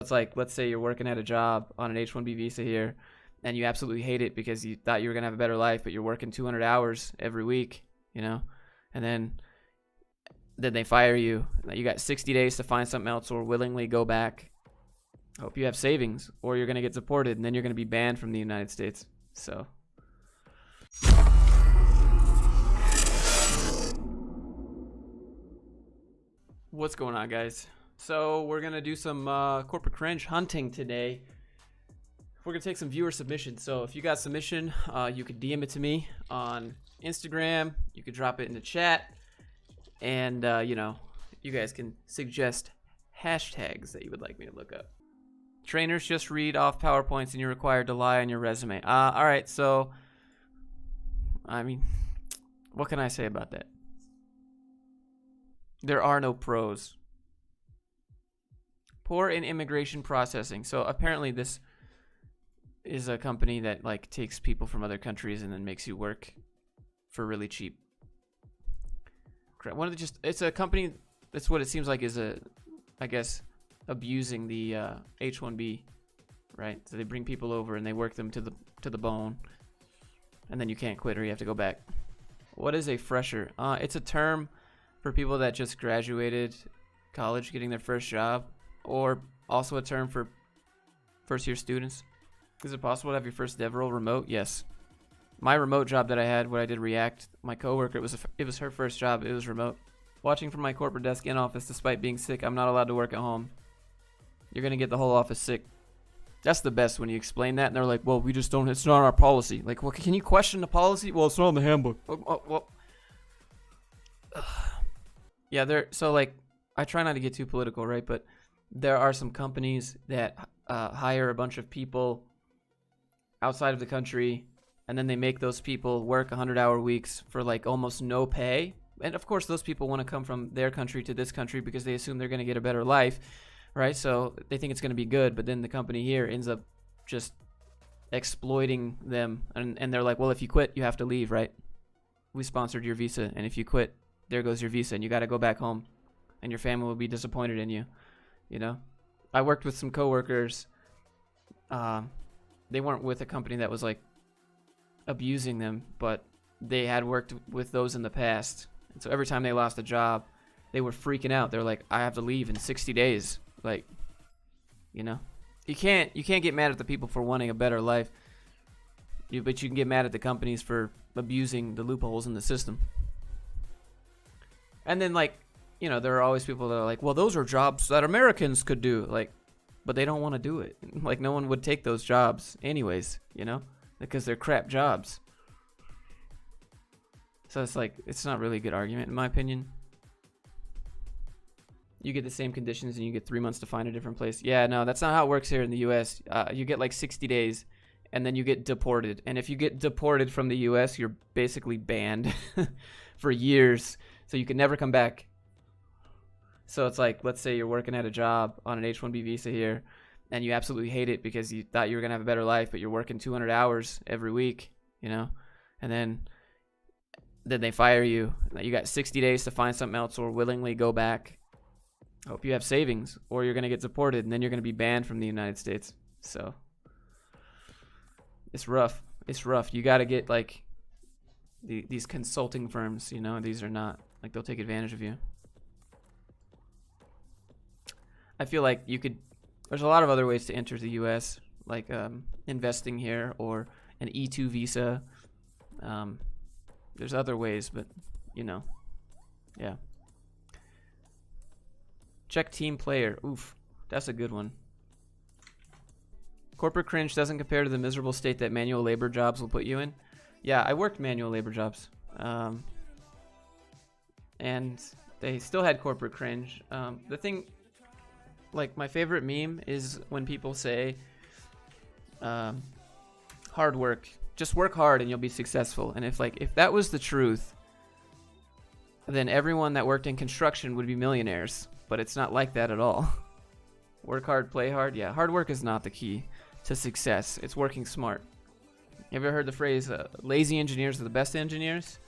It's like, let's say you're working at a job on an H-1B visa here, and you absolutely hate it because you thought you were going to have a better life, but you're working 200 hours every week, you know, and then they fire you. You got 60 days to find something else or willingly go back. Hope you have savings, or you're going to get deported, and then you're going to be banned from the United States. So what's going on, guys? So we're going to do some corporate cringe hunting today. We're going to take some viewer submissions. So if you got submission, you could DM it to me on Instagram. You could drop it in the chat. And, you know, you guys can suggest hashtags that you would like me to look up. Trainers just read off PowerPoints and you're required to lie on your resume. All right, so, I mean, what can I say about that? There are no pros. Poor in immigration processing. So apparently this is a company that like takes people from other countries and then makes you work for really cheap. It's a company. That's what it seems like is I guess, abusing the H-1B, right? So they bring people over and they work them to the bone, and then you can't quit or you have to go back. What is a fresher? It's a term for people that just graduated college, getting their first job, or also a term for first-year students. Is it possible to have your first dev role remote? Yes. My remote job that I had, when I did React, my coworker, it was her first job. It was remote. Watching from my corporate desk in office, despite being sick, I'm not allowed to work at home. You're gonna get the whole office sick. That's the best when you explain that, and they're like, "Well, we just don't. It's not our policy." Like, well, can you question the policy? Well, it's not in the handbook. Well. Yeah, so like, I try not to get too political, right? But there are some companies that hire a bunch of people outside of the country, and then they make those people work 100-hour weeks for like almost no pay. And of course, those people want to come from their country to this country because they assume they're going to get a better life, right? So they think it's going to be good, but then the company here ends up just exploiting them. And they're like, well, if you quit, you have to leave, right? We sponsored your visa, and if you quit, there goes your visa, and you got to go back home, and your family will be disappointed in you, you know? I worked with some coworkers. They weren't with a company that was like abusing them, but they had worked with those in the past. And so every time they lost a job, they were freaking out. They're like, I have to leave in 60 days. Like, you know, you can't get mad at the people for wanting a better life, but you can get mad at the companies for abusing the loopholes in the system. And then, like, you know, there are always people that are like, well, those are jobs that Americans could do. Like, but they don't want to do it. Like, no one would take those jobs anyways, you know, because they're crap jobs. So it's like, it's not really a good argument, in my opinion. You get the same conditions and you get 3 months to find a different place. Yeah, no, that's not how it works here in the U.S. You get like 60 days and then you get deported. And if you get deported from the U.S., you're basically banned for years. So you can never come back. So it's like, let's say you're working at a job on an H-1B visa here, and you absolutely hate it because you thought you were going to have a better life, but you're working 200 hours every week, you know, and then they fire you. You got 60 days to find something else or willingly go back. Hope you have savings, or you're going to get deported, and then you're going to be banned from the United States. So it's rough. It's rough. You got to get like these consulting firms, you know, these are not like, they'll take advantage of you. I feel like there's a lot of other ways to enter the U.S., like investing here or an E2 visa. There's other ways, but, you know, yeah. Check team player. Oof, that's a good one. Corporate cringe doesn't compare to the miserable state that manual labor jobs will put you in. Yeah, I worked manual labor jobs. And they still had corporate cringe. The thing... Like, my favorite meme is when people say, hard work. Just work hard and you'll be successful. And if that was the truth, then everyone that worked in construction would be millionaires. But it's not like that at all. Work hard, play hard. Yeah, hard work is not the key to success. It's working smart. Have you ever heard the phrase, lazy engineers are the best engineers?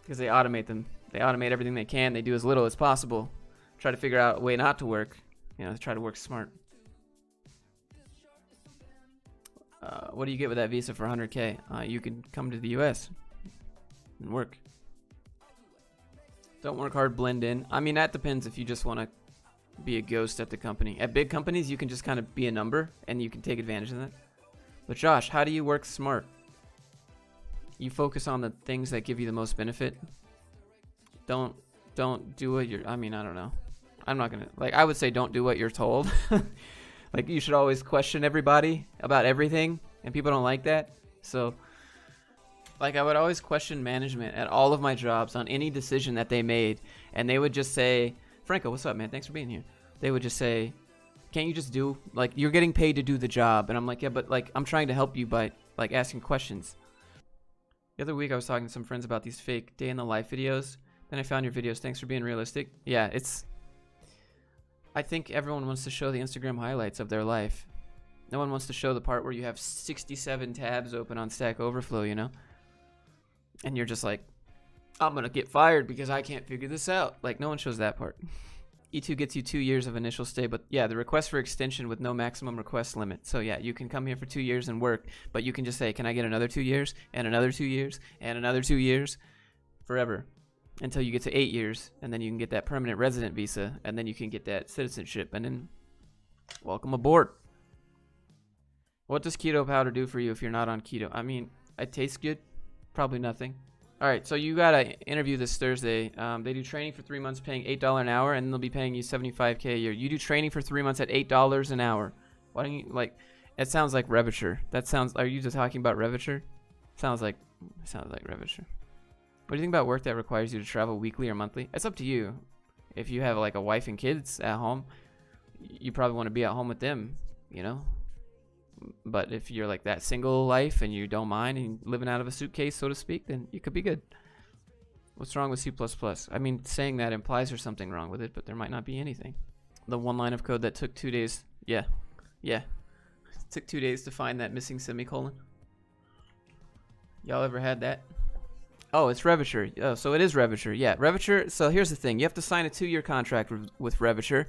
Because they automate them. They automate everything they can. They do as little as possible. Try to figure out a way not to work. You know, try to work smart. What do you get with that visa for 100K? You can come to the US and work. Don't work hard, blend in. I mean, that depends if you just want to be a ghost at the company. At big companies, you can just kind of be a number and you can take advantage of that. But Josh, how do you work smart? You focus on the things that give you the most benefit. Don't do what you're, I mean, I don't know. I'm not gonna, like, I would say don't do what you're told. Like, you should always question everybody about everything, and people don't like that. So, like, I would always question management at all of my jobs on any decision that they made, and they would just say, Franco, what's up, man? Thanks for being here. They would just say, can't you just do, like, you're getting paid to do the job. And I'm like, yeah, but, like, I'm trying to help you by, like, asking questions. The other week I was talking to some friends about these fake day in the life videos. Then I found your videos. Thanks for being realistic. Yeah, I think everyone wants to show the Instagram highlights of their life. No one wants to show the part where you have 67 tabs open on Stack Overflow, you know? And you're just like, I'm going to get fired because I can't figure this out. Like, no one shows that part. E2 gets you 2 years of initial stay, but yeah, the request for extension with no maximum request limit. So yeah, you can come here for 2 years and work, but you can just say, can I get another 2 years and another 2 years and another 2 years forever until you get to 8 years, and then you can get that permanent resident visa, and then you can get that citizenship, and then welcome aboard. What does keto powder do for you if you're not on keto? I mean, it tastes good. Probably nothing. All right, so you got an interview this Thursday. They do training for 3 months paying $8 an hour, and they'll be paying you $75K a year. You do training for 3 months at $8 an hour. Why don't you, like, it sounds like Reviture. That sounds, are you just talking about Reviture? Sounds like Reviture. What do you think about work that requires you to travel weekly or monthly? It's up to you. If you have, like, a wife and kids at home, you probably want to be at home with them, you know? But if you're like that single life and you don't mind and living out of a suitcase, so to speak, then you could be good. What's wrong with C++? I mean, saying that implies there's something wrong with it, but there might not be anything. The one line of code that took 2 days. Yeah. It took 2 days to find that missing semicolon. Y'all ever had that? Oh, it's Reviture. Oh, so it is Reviture. Yeah, Reviture. So here's the thing. You have to sign a 2-year contract with Reviture.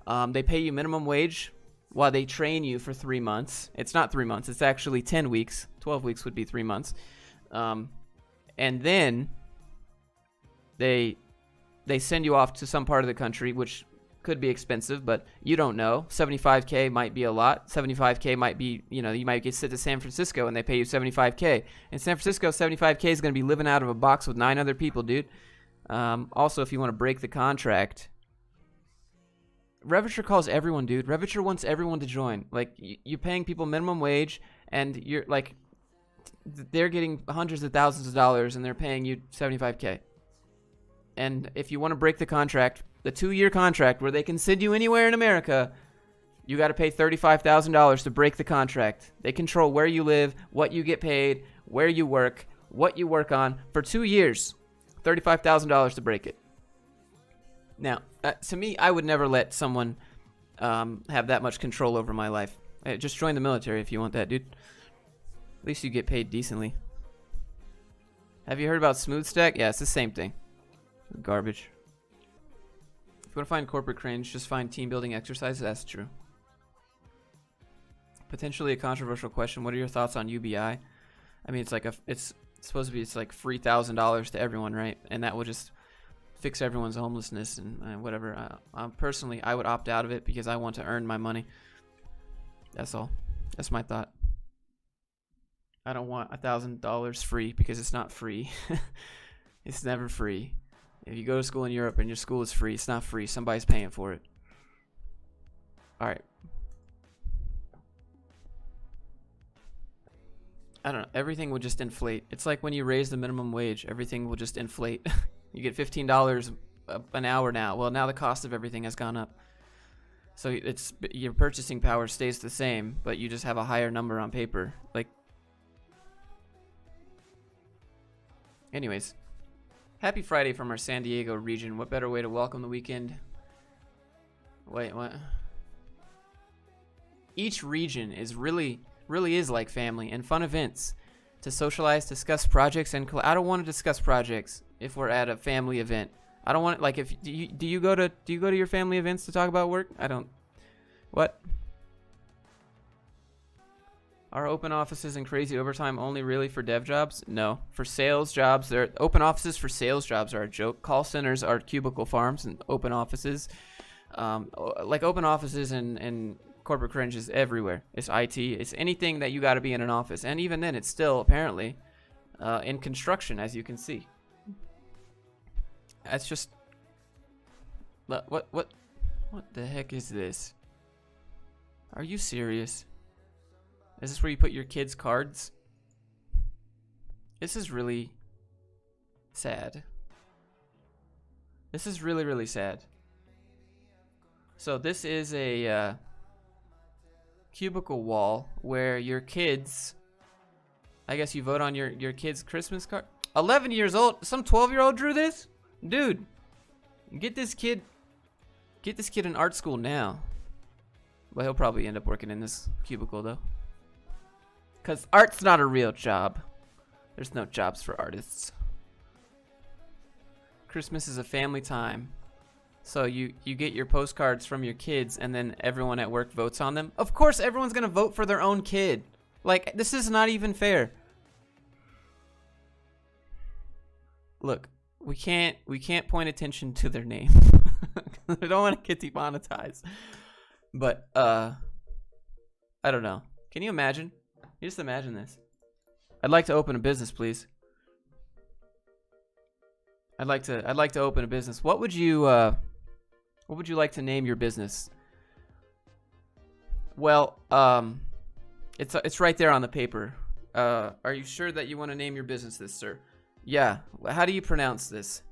They pay you minimum wage while they train you for 3 months. It's not 3 months. It's actually 10 weeks. 12 weeks would be 3 months. And then they send you off to some part of the country, which could be expensive, but you don't know. 75K might be a lot. 75K might be, you know, you might get sent to San Francisco and they pay you 75K. In San Francisco, 75K is going to be living out of a box with 9 other people, dude. Also, if you want to break the contract, Reviture calls everyone, dude. Reviture wants everyone to join. Like, you're paying people minimum wage, and you're like, they're getting hundreds of thousands of dollars, and they're paying you 75K. And if you want to break the contract, the 2-year contract where they can send you anywhere in America, you got to pay $35,000 to break the contract. They control where you live, what you get paid, where you work, what you work on for 2 years. $35,000 to break it. Now, to me, I would never let someone have that much control over my life. Just join the military if you want that, dude. At least you get paid decently. Have you heard about SmoothStack? Yeah, it's the same thing. Garbage. If you want to find corporate cringe, just find team building exercises. That's true. Potentially a controversial question. What are your thoughts on UBI? I mean, it's supposed to be, it's like free $1,000 to everyone, right? And that will just fix everyone's homelessness and whatever. Personally, I would opt out of it because I want to earn my money. That's all. That's my thought. I don't want $1,000 free because it's not free. It's never free. If you go to school in Europe and your school is free, it's not free. Somebody's paying for it. All right. I don't know. Everything will just inflate. It's like when you raise the minimum wage, everything will just inflate. You get $15 an hour now. Well, now the cost of everything has gone up. So it's your purchasing power stays the same, but you just have a higher number on paper. Like, anyways, happy Friday from our San Diego region. What better way to welcome the weekend? Wait, what? Each region is really is like family and fun events to socialize, discuss projects, and I don't want to discuss projects if we're at a family event. I don't want, like, if do you go to your family events to talk about work? I don't What? Are open offices and crazy overtime only really for dev jobs? No. For sales jobs, they're open offices for sales jobs are a joke. Call centers are cubicle farms, and open offices, like open offices and corporate cringe is everywhere. It's IT. It's anything that you got to be in an office, and even then, it's still apparently in construction, as you can see. That's just what the heck is this? Are you serious? Is this where you put your kids' cards? This is really sad. This is really, really sad. So this is a cubicle wall where your kids, I guess you vote on your kid's Christmas card. 11 years old? Some 12-year-old drew this? Dude, get this kid in art school now. Well, he'll probably end up working in this cubicle though. Because art's not a real job. There's no jobs for artists. Christmas is a family time. So you get your postcards from your kids and then everyone at work votes on them. Of course everyone's going to vote for their own kid. Like, this is not even fair. Look, we can't point attention to their name. I don't want to get demonetized. But I don't know. Can you imagine? You just imagine this. I'd like to open a business, please. I'd like to open a business. What would you like to name your business? Well, it's right there on the paper. Are you sure that you want to name your business this, sir? Yeah. How do you pronounce this?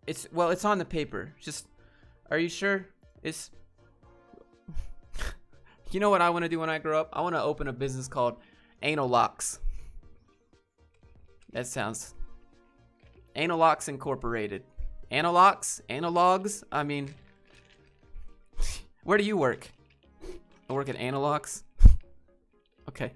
It's on the paper. Just, are you sure? It's You know what I want to do when I grow up? I want to open a business called Anal Locks. That sounds... Anal Locks Incorporated. Analogs? Analogs? I mean... Where do you work? I work at Analogs? Okay.